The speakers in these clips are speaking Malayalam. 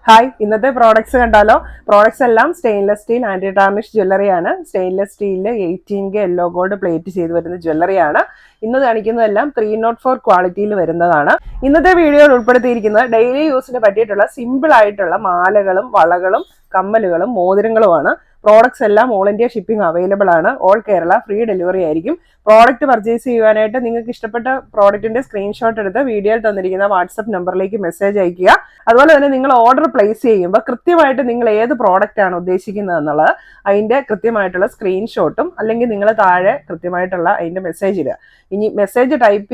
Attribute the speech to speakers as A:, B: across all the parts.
A: ഹായ്, ഇന്നത്തെ പ്രോഡക്ട്സ് കണ്ടാലോ. പ്രോഡക്ട്സ് എല്ലാം സ്റ്റെയിൻലെസ് സ്റ്റീൽ ആന്റി ടാർണിഷ് ജ്വല്ലറിയാണ്. സ്റ്റെയിൻലെസ് സ്റ്റീലിൽ 18K യെല്ലോ ഗോൾഡ് പ്ലേറ്റ് ചെയ്ത് വരുന്ന ജ്വല്ലറിയാണ്. ഇന്ന് കാണിക്കുന്നതെല്ലാം 304 ക്വാളിറ്റിയിൽ വരുന്നതാണ്. ഇന്നത്തെ വീഡിയോയിൽ ഉൾപ്പെടുത്തിയിരിക്കുന്നത് ഡെയിലി യൂസിന് പറ്റിയിട്ടുള്ള സിമ്പിൾ ആയിട്ടുള്ള മാലകളും വളകളും കമ്മലുകളും മോതിരങ്ങളുമാണ്. പ്രോഡക്ട്സ് എല്ലാം ഓൾ ഇന്ത്യ ഷിപ്പിംഗ് അവൈലബിൾ ആണ്. ഓൾ കേരള ഫ്രീ ഡെലിവറി ആയിരിക്കും. പ്രോഡക്റ്റ് പർച്ചേസ് ചെയ്യുവാനായിട്ട് നിങ്ങൾക്ക് ഇഷ്ടപ്പെട്ട പ്രോഡക്റ്റിന്റെ സ്ക്രീൻഷോട്ട് എടുത്ത് വീഡിയോയിൽ തന്നിരിക്കുന്ന വാട്സപ്പ് നമ്പറിലേക്ക് മെസ്സേജ് അയക്കുക. അതുപോലെ തന്നെ നിങ്ങൾ ഓർഡർ പ്ലേസ് ചെയ്യുമ്പോൾ കൃത്യമായിട്ട് നിങ്ങൾ ഏത് പ്രോഡക്റ്റ് ആണ് ഉദ്ദേശിക്കുന്നത് എന്നുള്ളത് അതിന്റെ കൃത്യമായിട്ടുള്ള സ്ക്രീൻഷോട്ടും അല്ലെങ്കിൽ നിങ്ങൾ താഴെ കൃത്യമായിട്ടുള്ള അതിന്റെ മെസ്സേജ് ഇടുക. ഇനി മെസ്സേജ് ടൈപ്പ്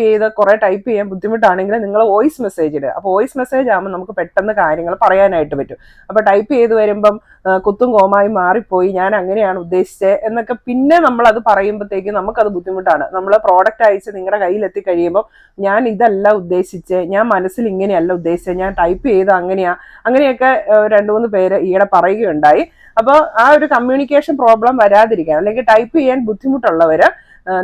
A: ചെയ്യാൻ ബുദ്ധിമുട്ടാണെങ്കിൽ നിങ്ങൾ വോയിസ് മെസ്സേജ് ഇടുക. അപ്പോൾ വോയിസ് മെസ്സേജ് ആകുമ്പോൾ നമുക്ക് പെട്ടെന്ന് കാര്യങ്ങൾ പറയാനായിട്ട് പറ്റും. അപ്പോൾ ടൈപ്പ് ചെയ്ത് വരുമ്പം കുത്തും കോമായി മാറിപ്പോയി, ഞാൻ അങ്ങനെയാണ് ഉദ്ദേശിച്ചത് എന്നൊക്കെ പിന്നെ നമ്മൾ അത് പറയുമ്പോഴത്തേക്ക് നമുക്കത് ബുദ്ധിമുട്ടാണ്. നമ്മൾ പ്രോഡക്റ്റ് അയച്ച് നിങ്ങളുടെ കയ്യിൽ എത്തിക്കഴിയുമ്പോൾ ഞാൻ ഇതല്ല ഉദ്ദേശിച്ചത്, ഞാൻ മനസ്സിൽ ഇങ്ങനെയല്ല ഉദ്ദേശിച്ചത്, ഞാൻ ടൈപ്പ് ചെയ്ത് അങ്ങനെയൊക്കെ 2-3 പേര് ഈയിടെ പറയുകയുണ്ടായി. അപ്പോൾ ആ ഒരു കമ്മ്യൂണിക്കേഷൻ പ്രോബ്ലം വരാതിരിക്കാൻ അല്ലെങ്കിൽ ടൈപ്പ് ചെയ്യാൻ ബുദ്ധിമുട്ടുള്ളവര്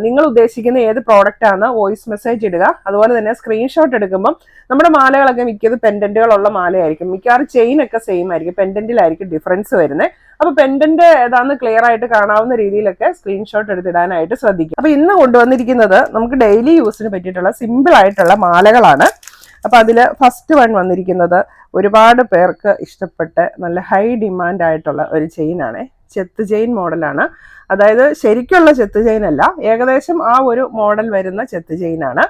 A: നിങ്ങൾ ഉദ്ദേശിക്കുന്ന ഏത് പ്രോഡക്റ്റ് ആണ് വോയിസ് മെസ്സേജ് ഇടുക. അതുപോലെ തന്നെ സ്ക്രീൻഷോട്ട് എടുക്കുമ്പം നമ്മുടെ മാലകളൊക്കെ മിക്കത് പെൻഡന്റുകളുള്ള മാലയായിരിക്കും. മിക്കവാറും ചെയിൻ ഒക്കെ സെയിം ആയിരിക്കും, പെൻഡന്റിലായിരിക്കും ഡിഫറൻസ് വരുന്നത്. അപ്പൊ പെൻഡന്റ് ഏതാന്ന് ക്ലിയർ ആയിട്ട് കാണാവുന്ന രീതിയിലൊക്കെ സ്ക്രീൻഷോട്ട് എടുത്തിടാനായിട്ട് ശ്രദ്ധിക്കും. അപ്പൊ ഇന്ന് കൊണ്ടുവന്നിരിക്കുന്നത് നമുക്ക് ഡെയിലി യൂസിന് പറ്റിയിട്ടുള്ള സിമ്പിൾ ആയിട്ടുള്ള മാലകളാണ്. അപ്പൊ അതില് ഫസ്റ്റ് വൺ വന്നിരിക്കുന്നത് ഒരുപാട് പേർക്ക് ഇഷ്ടപ്പെട്ട് നല്ല ഹൈ ഡിമാൻഡ് ആയിട്ടുള്ള ഒരു ചെയിനാണ്. ചെത്ത് ചെയിൻ മോഡലാണ്. അതായത് ശരിക്കുള്ള ചെത്ത് ചെയിൻ അല്ല, ഏകദേശം ആ ഒരു മോഡൽ വരുന്ന ചെത്ത് ചെയിനാണ്.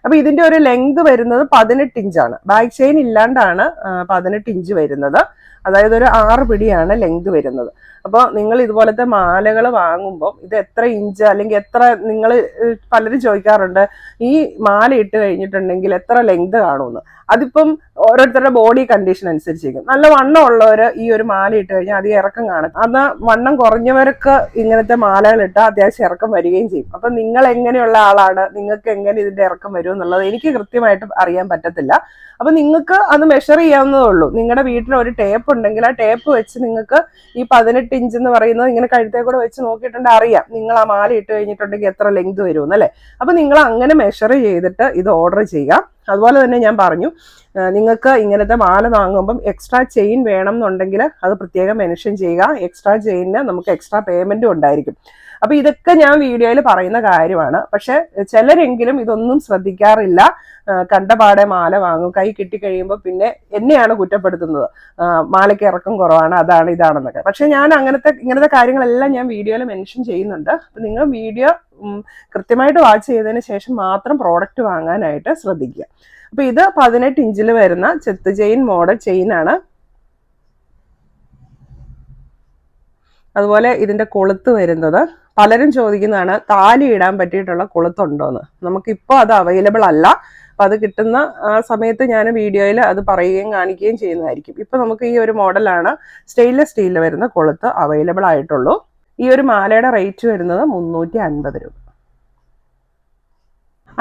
A: അപ്പൊ ഇതിന്റെ ഒരു ലെങ്ത് വരുന്നത് 18 ഇഞ്ചാണ്. ബാക്ക് ചെയിൻ ഇല്ലാണ്ടാണ് 18 ഇഞ്ച് വരുന്നത്. അതായത് ഒരു 6 പിടിയാണ് ലെങ്ത് വരുന്നത്. അപ്പോൾ നിങ്ങൾ ഇതുപോലത്തെ മാലകൾ വാങ്ങുമ്പോൾ ഇത് എത്ര ഇഞ്ച് അല്ലെങ്കിൽ എത്ര, നിങ്ങൾ പലരും ചോദിക്കാറുണ്ട് ഈ മാല ഇട്ട് കഴിഞ്ഞിട്ടുണ്ടെങ്കിൽ എത്ര ലെങ്ത് കാണുമെന്ന്. അതിപ്പം ഓരോരുത്തരുടെ ബോഡി കണ്ടീഷൻ അനുസരിച്ചിരിക്കും. നല്ല വണ്ണം ഉള്ളവർ ഈ ഒരു മാല ഇട്ട് കഴിഞ്ഞാൽ അധികം ഇറക്കം കാണും. അത് വണ്ണം കുറഞ്ഞവർക്ക് ഇങ്ങനത്തെ മാലകൾ ഇട്ടാൽ അത്യാവശ്യം ഇറക്കം വരികയും ചെയ്യും. അപ്പൊ നിങ്ങൾ എങ്ങനെയുള്ള ആളാണ്, നിങ്ങൾക്ക് എങ്ങനെ ഇതിന്റെ ഇറക്കം വരും എന്നുള്ളത് എനിക്ക് കൃത്യമായിട്ട് അറിയാൻ പറ്റത്തില്ല. അപ്പൊ നിങ്ങൾക്ക് അത് മെഷർ ചെയ്യാവുന്നതേ ഉള്ളൂ. നിങ്ങളുടെ വീട്ടിൽ ഒരു ടേപ്പ് ഉണ്ടെങ്കിൽ ആ ടേപ്പ് വെച്ച് നിങ്ങൾക്ക് ഈ 18 ഇഞ്ച് എന്ന് പറയുന്നത് ഇങ്ങനെ കഴുത്തേ കൂടെ വെച്ച് നോക്കിയിട്ടുണ്ടെങ്കിൽ അറിയാം നിങ്ങൾ ആ മാല ഇട്ട് കഴിഞ്ഞിട്ടുണ്ടെങ്കിൽ എത്ര ലെങ്ത് വരുമെന്നല്ലേ. അപ്പൊ നിങ്ങൾ അങ്ങനെ മെഷർ ചെയ്തിട്ട് ഇത് ഓർഡർ ചെയ്യുക. അതുപോലെ തന്നെ ഞാൻ പറഞ്ഞു, നിങ്ങൾക്ക് ഇങ്ങനത്തെ മാല വാങ്ങുമ്പം എക്സ്ട്രാ ചെയിൻ വേണം എന്നുണ്ടെങ്കിൽ അത് പ്രത്യേകം മെൻഷൻ ചെയ്യുക. എക്സ്ട്രാ ചെയിനിന് നമുക്ക് എക്സ്ട്രാ പേയ്മെന്റും ഉണ്ടായിരിക്കും. അപ്പൊ ഇതൊക്കെ ഞാൻ വീഡിയോയിൽ പറയുന്ന കാര്യമാണ്. പക്ഷെ ചിലരെങ്കിലും ഇതൊന്നും ശ്രദ്ധിക്കാറില്ല. കണ്ടപാടെ മാല വാങ്ങും, കൈ കിട്ടിക്കഴിയുമ്പോൾ പിന്നെ എന്നെയാണ് കുറ്റപ്പെടുത്തുന്നത്, മാലയ്ക്ക് ഇറക്കം കുറവാണ്, അതാണ് ഇതാണെന്നൊക്കെ. പക്ഷെ ഞാൻ ഇങ്ങനത്തെ കാര്യങ്ങളെല്ലാം ഞാൻ വീഡിയോയിൽ മെൻഷൻ ചെയ്യുന്നുണ്ട്. അപ്പൊ നിങ്ങൾ വീഡിയോ കൃത്യമായിട്ട് വാച്ച് ചെയ്തതിന് ശേഷം മാത്രം പ്രോഡക്റ്റ് വാങ്ങാനായിട്ട് ശ്രദ്ധിക്കുക. അപ്പൊ ഇത് 18 ഇഞ്ചിൽ വരുന്ന ചെത്ത് ചെയിൻ മോഡൽ ചെയിനാണ്. അതുപോലെ ഇതിന്റെ കൊളുത്ത് വരുന്നത് പലരും ചോദിക്കുന്നതാണ്, താലി ഇടാൻ പറ്റിയിട്ടുള്ള കൊളുത്തുണ്ടോന്ന്. നമുക്കിപ്പോൾ അത് അവൈലബിൾ അല്ല. അപ്പൊ അത് കിട്ടുന്ന സമയത്ത് ഞാൻ വീഡിയോയിൽ അത് പറയുകയും കാണിക്കുകയും ചെയ്യുന്നതായിരിക്കും. ഇപ്പൊ നമുക്ക് ഈ ഒരു മോഡലാണ് സ്റ്റെയിൻലെസ് സ്റ്റീലിൽ വരുന്ന കൊളുത്ത് അവൈലബിൾ ആയിട്ടുള്ളൂ. ഈ ഒരു മാലയുടെ റേറ്റ് വരുന്നത് 350 രൂപ.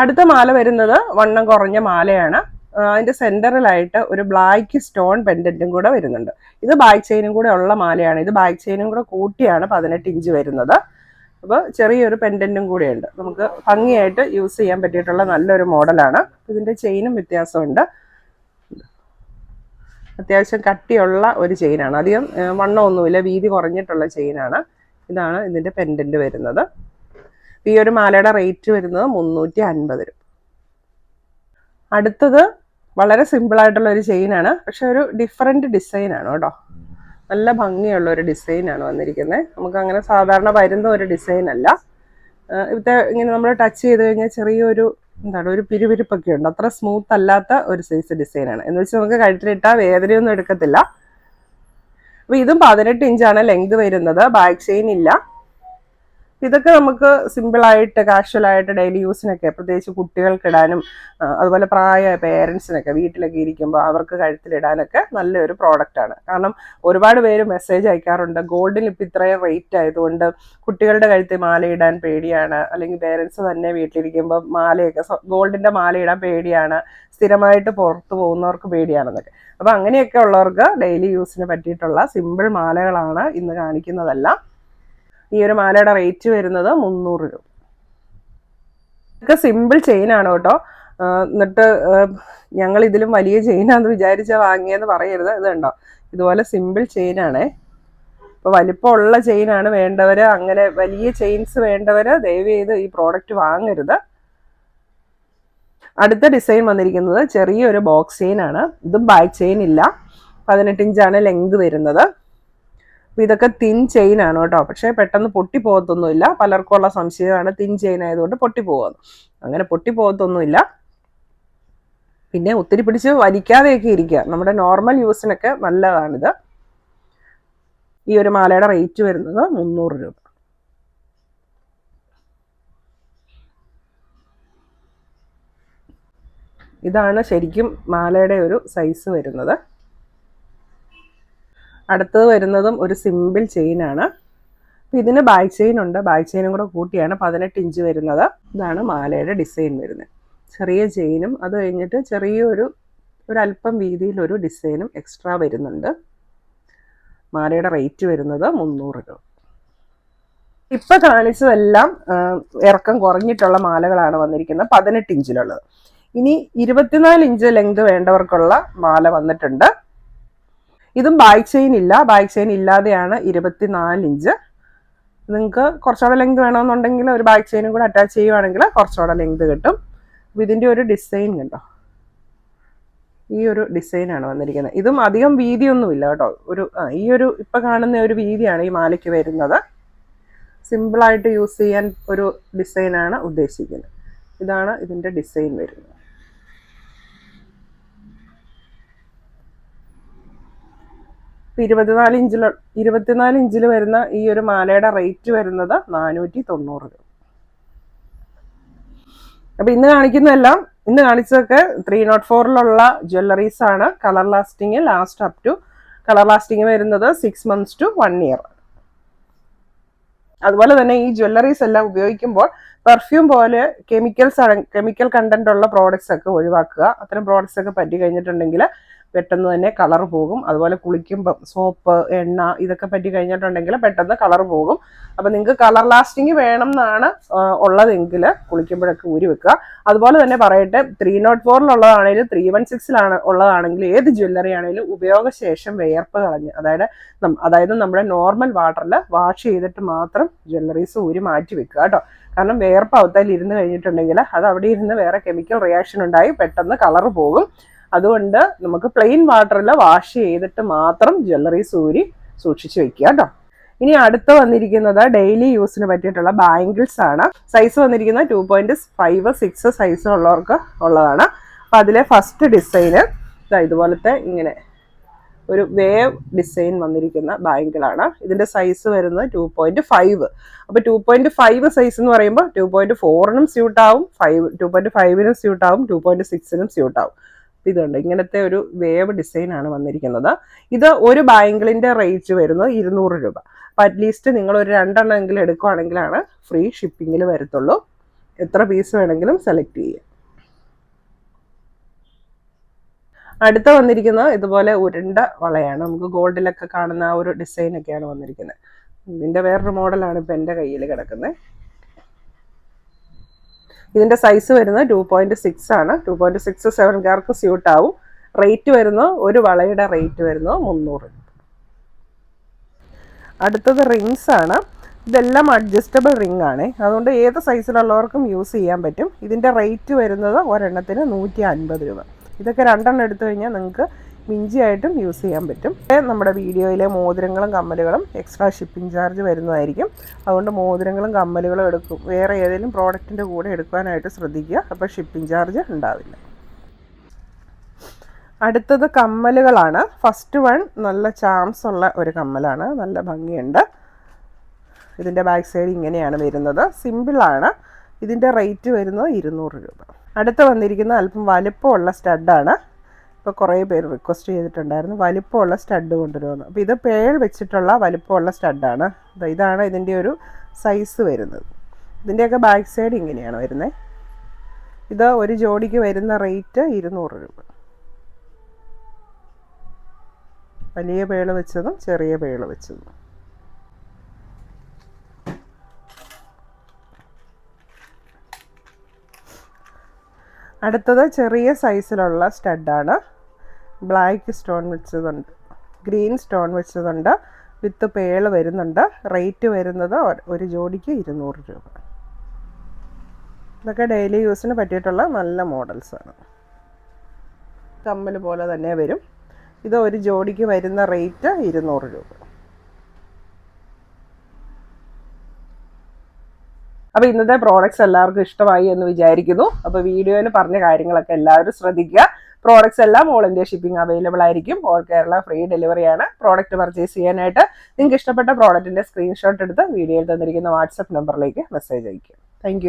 A: അടുത്ത മാല വരുന്നത് വണ്ണം കുറഞ്ഞ മാലയാണ്. അതിന്റെ സെന്ററിലായിട്ട് ഒരു ബ്ലാക്ക് സ്റ്റോൺ പെൻഡന്റും കൂടെ വരുന്നുണ്ട്. ഇത് ബാക്ക് ചെയിനും കൂടെ ഉള്ള മാലയാണ്. ഇത് ബാക്ക് ചെയിനും കൂടെ കൂട്ടിയാണ് 18 ഇഞ്ച് വരുന്നത്. അപ്പോൾ ചെറിയൊരു പെൻഡന്റും കൂടെയുണ്ട്. നമുക്ക് ഭംഗിയായിട്ട് യൂസ് ചെയ്യാൻ പറ്റിയിട്ടുള്ള നല്ലൊരു മോഡലാണ്. ഇതിന്റെ ചെയിനും വ്യത്യാസമുണ്ട്. അത്യാവശ്യം കട്ടിയുള്ള ഒരു ചെയിനാണ്. അധികം വണ്ണമൊന്നുമില്ല, വീതി കുറഞ്ഞിട്ടുള്ള ചെയിനാണ്. ഇതാണ് ഇതിന്റെ പെൻഡന്റ് വരുന്നത്. ഈ ഒരു മാലയുടെ റേറ്റ് വരുന്നത് 350 രൂപ. അടുത്തത് വളരെ സിമ്പിൾ ആയിട്ടുള്ള ഒരു ചെയിനാണ്. പക്ഷെ ഒരു ഡിഫറെന്റ് ഡിസൈനാണ് കേട്ടോ. നല്ല ഭംഗിയുള്ള ഒരു ഡിസൈനാണ് വന്നിരിക്കുന്നത്. നമുക്ക് അങ്ങനെ സാധാരണ വരുന്ന ഒരു ഡിസൈൻ അല്ല. ഇവിടുത്തെ ഇങ്ങനെ നമ്മൾ ടച്ച് ചെയ്ത് കഴിഞ്ഞാൽ ചെറിയൊരു ഒരു പിരിപിരിപ്പൊക്കെ ഉണ്ട്. അത്ര സ്മൂത്ത് അല്ലാത്ത ഒരു സൈസ് ഡിസൈനാണ്. എന്ന് വെച്ചാൽ നമുക്ക് കഴുത്തിലിട്ടാൽ വേദനയൊന്നും എടുക്കത്തില്ല. അപ്പൊ ഇതും 18 ഇഞ്ചാണ് ലെങ്ത് വരുന്നത്. ബാക്ക് ചെയിൻ ഇല്ല. ഇതൊക്കെ നമുക്ക് സിമ്പിളായിട്ട് കാഷ്വലായിട്ട് ഡെയിലി യൂസിനൊക്കെ, പ്രത്യേകിച്ച് കുട്ടികൾക്ക് ഇടാനും അതുപോലെ പ്രായമായ പേരൻസിനൊക്കെ വീട്ടിലൊക്കെ ഇരിക്കുമ്പോൾ അവർക്ക് കഴുത്തിലിടാനൊക്കെ നല്ലൊരു പ്രോഡക്റ്റാണ്. കാരണം ഒരുപാട് പേര് മെസ്സേജ് അയക്കാറുണ്ട്, ഗോൾഡിന് ഇപ്പം ഇത്രയും റേറ്റ് ആയതുകൊണ്ട് കുട്ടികളുടെ കഴുത്തിൽ മാലയിടാൻ പേടിയാണ്, അല്ലെങ്കിൽ പേരൻസ് തന്നെ വീട്ടിലിരിക്കുമ്പോൾ ഗോൾഡിന്റെ മാല ഇടാൻ പേടിയാണ്, സ്ഥിരമായിട്ട് പുറത്തു പോകുന്നവർക്ക് പേടിയാണെന്നൊക്കെ. അപ്പൊ അങ്ങനെയൊക്കെ ഉള്ളവർക്ക് ഡെയിലി യൂസിന് പറ്റിയിട്ടുള്ള സിമ്പിൾ മാലകളാണ് ഇന്ന് കാണിക്കുന്നതെല്ലാം. ഈ ഒരു മാലയുടെ റേറ്റ് വരുന്നത് 300 രൂപ. ഇതൊക്കെ സിമ്പിൾ ചെയിൻ ആണ് കേട്ടോ. എന്നിട്ട് ഞങ്ങൾ ഇതിലും വലിയ ചെയിനാന്ന് വിചാരിച്ചാൽ വാങ്ങിയെന്ന് പറയരുത്. ഇത് കണ്ടോ, ഇതുപോലെ സിമ്പിൾ ചെയിനാണേ. ഇപ്പോൾ വലിപ്പമുള്ള ചെയിനാണ് വേണ്ടവർ, അങ്ങനെ വലിയ ചെയിൻസ് വേണ്ടവർ ദയവ് ചെയ്ത് ഈ പ്രോഡക്റ്റ് വാങ്ങരുത്. അടുത്ത ഡിസൈൻ വന്നിരിക്കുന്നത് ചെറിയൊരു ബോക്സ് ചെയിനാണ്. ഇതും ബാക്ക് ചെയിൻ ഇല്ല, 18 ഇഞ്ചാണ് ലെങ്ത് വരുന്നത്. അപ്പോൾ ഇതൊക്കെ തിൻ ചെയിൻ ആണ് കേട്ടോ, പക്ഷേ പെട്ടെന്ന് പൊട്ടി പോകത്തൊന്നുമില്ല. പലർക്കും ഉള്ള സംശയമാണ് തിൻ ചെയിൻ ആയതുകൊണ്ട് പൊട്ടി പോകുന്നു. അങ്ങനെ പൊട്ടി പോകത്തൊന്നുമില്ല. പിന്നെ ഒത്തിരി പിടിച്ച് വലിക്കാതെയൊക്കെ ഇരിക്കുക, നമ്മുടെ നോർമൽ യൂസിനൊക്കെ നല്ലതാണിത്. ഈ ഒരു മാലയുടെ റേറ്റ് വരുന്നത് 300 രൂപ. ഇതാണ് ശരിക്കും മാലയുടെ ഒരു സൈസ് വരുന്നത്. അടുത്തത് വരുന്നതും ഒരു സിമ്പിൾ ചെയിനാണ്. അപ്പോൾ ഇതിന് ബാക്ക് ചെയിൻ ഉണ്ട്, ബാക്ക് ചെയിനും കൂടെ കൂട്ടിയാണ് 18 ഇഞ്ച് വരുന്നത്. ഇതാണ് മാലയുടെ ഡിസൈൻ വരുന്നത്. ചെറിയ ചെയിനും അത് കഴിഞ്ഞിട്ട് ചെറിയൊരു അല്പം വീതിയിലൊരു ഡിസൈനും എക്സ്ട്രാ വരുന്നുണ്ട്. മാലയുടെ റേറ്റ് വരുന്നത് 300 രൂപ. ഇപ്പം കാണിച്ചതെല്ലാം ഇറക്കം കുറഞ്ഞിട്ടുള്ള മാലകളാണ് വന്നിരിക്കുന്നത്, 18 ഇഞ്ചിലുള്ളത്. ഇനി 24 ഇഞ്ച് ലെങ്ത് വേണ്ടവർക്കുള്ള മാല വന്നിട്ടുണ്ട്. ഇതും ബാക്ക് ചെയിൻ ഇല്ല, ബാക്ക് ചെയിൻ ഇല്ലാതെയാണ് 24 ഇഞ്ച്. നിങ്ങൾക്ക് കുറച്ചുകൂടെ ലെങ്ത് വേണമെന്നുണ്ടെങ്കിൽ ഒരു ബാക്ക് ചെയിനും കൂടെ അറ്റാച്ച് ചെയ്യുവാണെങ്കിൽ കുറച്ചുകൂടെ ലെങ്ത് കിട്ടും. ഇതിൻ്റെ ഒരു ഡിസൈൻ കണ്ടോ, ഈ ഒരു ഡിസൈനാണ് വന്നിരിക്കുന്നത്. ഇതും അധികം വീതിയൊന്നുമില്ല കേട്ടോ, ഈ ഒരു ഇപ്പം കാണുന്ന ഒരു വീതിയാണ് ഈ മാലയ്ക്ക് വരുന്നത്. സിമ്പിളായിട്ട് യൂസ് ചെയ്യാൻ ഒരു ഡിസൈനാണ് ഉദ്ദേശിക്കുന്നത്. ഇതാണ് ഇതിൻ്റെ ഡിസൈൻ വരുന്നത്. ഇപ്പം 24 ഇഞ്ചിൽ വരുന്ന ഈ ഒരു മാലയുടെ റേറ്റ് വരുന്നത് 490 രൂപ. അപ്പം ഇന്ന് കാണിച്ചതൊക്കെ 304 ജ്വല്ലറീസ് ആണ്. കളർ ലാസ്റ്റിംഗ് കളർ ലാസ്റ്റിംഗ് വരുന്നത് 6 months to 1 year. അതുപോലെ തന്നെ ഈ ജ്വല്ലറീസ് എല്ലാം ഉപയോഗിക്കുമ്പോൾ പെർഫ്യൂം പോലെ കെമിക്കൽ കണ്ടന്റ് ഉള്ള പ്രോഡക്ട്സ് ഒക്കെ ഒഴിവാക്കുക. അത്തരം പ്രോഡക്ട്സ് ഒക്കെ പറ്റി കഴിഞ്ഞിട്ടുണ്ടെങ്കിൽ പെട്ടെന്ന് തന്നെ കളർ പോകും. അതുപോലെ കുളിക്കുമ്പം സോപ്പ്, എണ്ണ ഇതൊക്കെ പറ്റി കഴിഞ്ഞിട്ടുണ്ടെങ്കിൽ പെട്ടെന്ന് കളർ പോകും. അപ്പം നിങ്ങൾക്ക് കളർ ലാസ്റ്റിംഗ് വേണം എന്നാണ് ഉള്ളതെങ്കിൽ കുളിക്കുമ്പോഴൊക്കെ ഊരി വെക്കുക. അതുപോലെ തന്നെ പറയട്ടെ, 304 316 ഉള്ളതാണെങ്കിൽ ഏത് ജ്വല്ലറി ആണെങ്കിലും ഉപയോഗശേഷം വിയർപ്പ് കളഞ്ഞ്, അതായത് നമ്മുടെ നോർമൽ വാട്ടറിൽ വാഷ് ചെയ്തിട്ട് മാത്രം ജ്വല്ലറീസ് ഊരി മാറ്റി വെക്കുക കേട്ടോ. കാരണം വിയർപ്പ് അവത്താൽ ഇരുന്ന് കഴിഞ്ഞിട്ടുണ്ടെങ്കിൽ അത് അവിടെ ഇരുന്ന് വേറെ കെമിക്കൽ റിയാക്ഷൻ ഉണ്ടായി പെട്ടെന്ന് കളർ പോകും. അതുകൊണ്ട് നമുക്ക് പ്ലെയിൻ വാട്ടറിൽ വാഷ് ചെയ്തിട്ട് മാത്രം ജ്വല്ലറീസ് ഊരി സൂക്ഷിച്ച് വെക്കുക കേട്ടോ. ഇനി അടുത്ത് വന്നിരിക്കുന്നത് ഡെയിലി യൂസിന് പറ്റിയിട്ടുള്ള ബാംഗിൾസ് ആണ്. സൈസ് വന്നിരിക്കുന്നത് 2.5, 6 സൈസ് ഉള്ളവർക്ക് ഉള്ളതാണ്. അപ്പം അതിലെ ഫസ്റ്റ് ഡിസൈന് ഇതുപോലത്തെ ഇങ്ങനെ ഒരു വേവ് ഡിസൈൻ വന്നിരിക്കുന്ന ബാങ്കിളാണ്. ഇതിൻ്റെ സൈസ് വരുന്നത് 2.5. അപ്പോൾ 2.5 സൈസ് എന്ന് പറയുമ്പോൾ 2.4നും സ്യൂട്ടാവും, 2.5നും സ്യൂട്ടാവും, 2.6നും സ്യൂട്ടാവും. ഇതുണ്ട്, ഇങ്ങനത്തെ ഒരു വേവ് ഡിസൈനാണ് വന്നിരിക്കുന്നത്. ഇത് ഒരു ബാങ്കിളിൻ്റെ റേറ്റ് വരുന്നത് 200 രൂപ. അപ്പോൾ അറ്റ്ലീസ്റ്റ് നിങ്ങൾ ഒരു 2 എണ്ണമെങ്കിലും എടുക്കുകയാണെങ്കിലാണ് ഫ്രീ ഷിപ്പിങ്ങിൽ വരത്തുള്ളൂ. എത്ര പീസ് വേണമെങ്കിലും സെലക്ട് ചെയ്യാം. അടുത്ത വന്നിരിക്കുന്നത് ഇതുപോലെ ഉരുണ്ട വളയാണ്. നമുക്ക് ഗോൾഡിലൊക്കെ കാണുന്ന ആ ഒരു ഡിസൈനൊക്കെയാണ് വന്നിരിക്കുന്നത്. ഇതിൻ്റെ വേറൊരു മോഡലാണ് ഇപ്പം എൻ്റെ കയ്യിൽ കിടക്കുന്നത്. ഇതിൻ്റെ സൈസ് വരുന്നത് 2.6 ആണ്. 2.6 7കാർക്ക് സ്യൂട്ടാവും. റേറ്റ് വരുന്നത് ഒരു വളയുടെ റേറ്റ് വരുന്നത് 300 രൂപ. അടുത്തത് റിങ്സ് ആണ്. ഇതെല്ലാം അഡ്ജസ്റ്റബിൾ റിംഗ് ആണ്, അതുകൊണ്ട് ഏത് സൈസിലുള്ളവർക്കും യൂസ് ചെയ്യാൻ പറ്റും. ഇതിൻ്റെ റേറ്റ് വരുന്നത് ഒരെണ്ണത്തിന് 150 രൂപ. ഇതൊക്കെ 2 എണ്ണം എടുത്തു കഴിഞ്ഞാൽ നിങ്ങൾക്ക് മിഞ്ചിയായിട്ടും യൂസ് ചെയ്യാൻ പറ്റും. നമ്മുടെ വീഡിയോയിലെ മോതിരങ്ങളും കമ്മലുകളും എക്സ്ട്രാ ഷിപ്പിംഗ് ചാർജ് വരുന്നതായിരിക്കും. അതുകൊണ്ട് മോതിരങ്ങളും കമ്മലുകളും വേറെ ഏതെങ്കിലും പ്രോഡക്റ്റിൻ്റെ കൂടെ എടുക്കാനായിട്ട് ശ്രദ്ധിക്കുക. അപ്പോൾ ഷിപ്പിംഗ് ചാർജ് ഉണ്ടാവില്ല. അടുത്തത് കമ്മലുകളാണ്. ഫസ്റ്റ് വൺ നല്ല ചാംസ് ഉള്ള ഒരു കമ്മലാണ്, നല്ല ഭംഗിയുണ്ട്. ഇതിൻ്റെ ബാക്ക് സൈഡ് ഇങ്ങനെയാണ് വരുന്നത്. സിമ്പിളാണ്. ഇതിൻ്റെ റേറ്റ് വരുന്നത് 200 രൂപ. അടുത്ത് വന്നിരിക്കുന്ന അല്പം വലിപ്പമുള്ള സ്റ്റഡാണ്. ഇപ്പോൾ കുറേ പേര് റിക്വസ്റ്റ് ചെയ്തിട്ടുണ്ടായിരുന്നു വലിപ്പമുള്ള സ്റ്റഡ് കൊണ്ടുവരുമെന്ന്. അപ്പോൾ ഇത് പേൾ വെച്ചിട്ടുള്ള വലിപ്പമുള്ള സ്റ്റഡാണ്. ഇതാണ് ഇതിൻ്റെ ഒരു സൈസ് വരുന്നത്. ഇതിൻ്റെയൊക്കെ ബാക്ക് സൈഡ് ഇങ്ങനെയാണ് വരുന്നത്. ഇത് ഒരു ജോഡിക്ക് വരുന്ന റേറ്റ് 200 രൂപ. വലിയ പേള് വെച്ചതും ചെറിയ പേള് വെച്ചതും. അടുത്തത് ചെറിയ സൈസിലുള്ള സ്റ്റഡാണ്. ബ്ലാക്ക് സ്റ്റോൺ വെച്ചതുണ്ട്, ഗ്രീൻ സ്റ്റോൺ വെച്ചതുണ്ട്, വിത്ത് പേള് വരുന്നുണ്ട്. റേറ്റ് വരുന്നത് ഒരു ജോഡിക്ക് 200 രൂപ. ഇതൊക്കെ ഡെയിലി യൂസിന് പറ്റിയിട്ടുള്ള നല്ല മോഡൽസാണ്. കമ്മൽ പോലെ തന്നെ വരും. ഇത് ഒരു ജോഡിക്ക് വരുന്ന റേറ്റ് 200 രൂപ. അപ്പോൾ ഇന്നത്തെ പ്രോഡക്റ്റ്സ് എല്ലാവർക്കും ഇഷ്ടമായി എന്ന് വിചാരിക്കുന്നു. അപ്പോൾ വീഡിയോയിൽ പറഞ്ഞ കാര്യങ്ങളൊക്കെ എല്ലാവരും ശ്രദ്ധിക്കുക. പ്രോഡക്റ്റ്സ് എല്ലാം ഓൾ ഇന്ത്യ ഷിപ്പിംഗ് അവൈലബിൾ ആയിരിക്കും. ഓൾ കേരള ഫ്രീ ഡെലിവറിയാണ്. പ്രോഡക്റ്റ് പർച്ചേസ് ചെയ്യാനായിട്ട് നിങ്ങൾക്ക് ഇഷ്ടപ്പെട്ട പ്രോഡക്റ്റിൻ്റെ സ്ക്രീൻഷോട്ട് എടുത്ത് വീഡിയോയിൽ തന്നിരിക്കുന്ന വാട്സപ്പ് നമ്പറിലേക്ക് മെസ്സേജ് അയയ്ക്കുക. താങ്ക്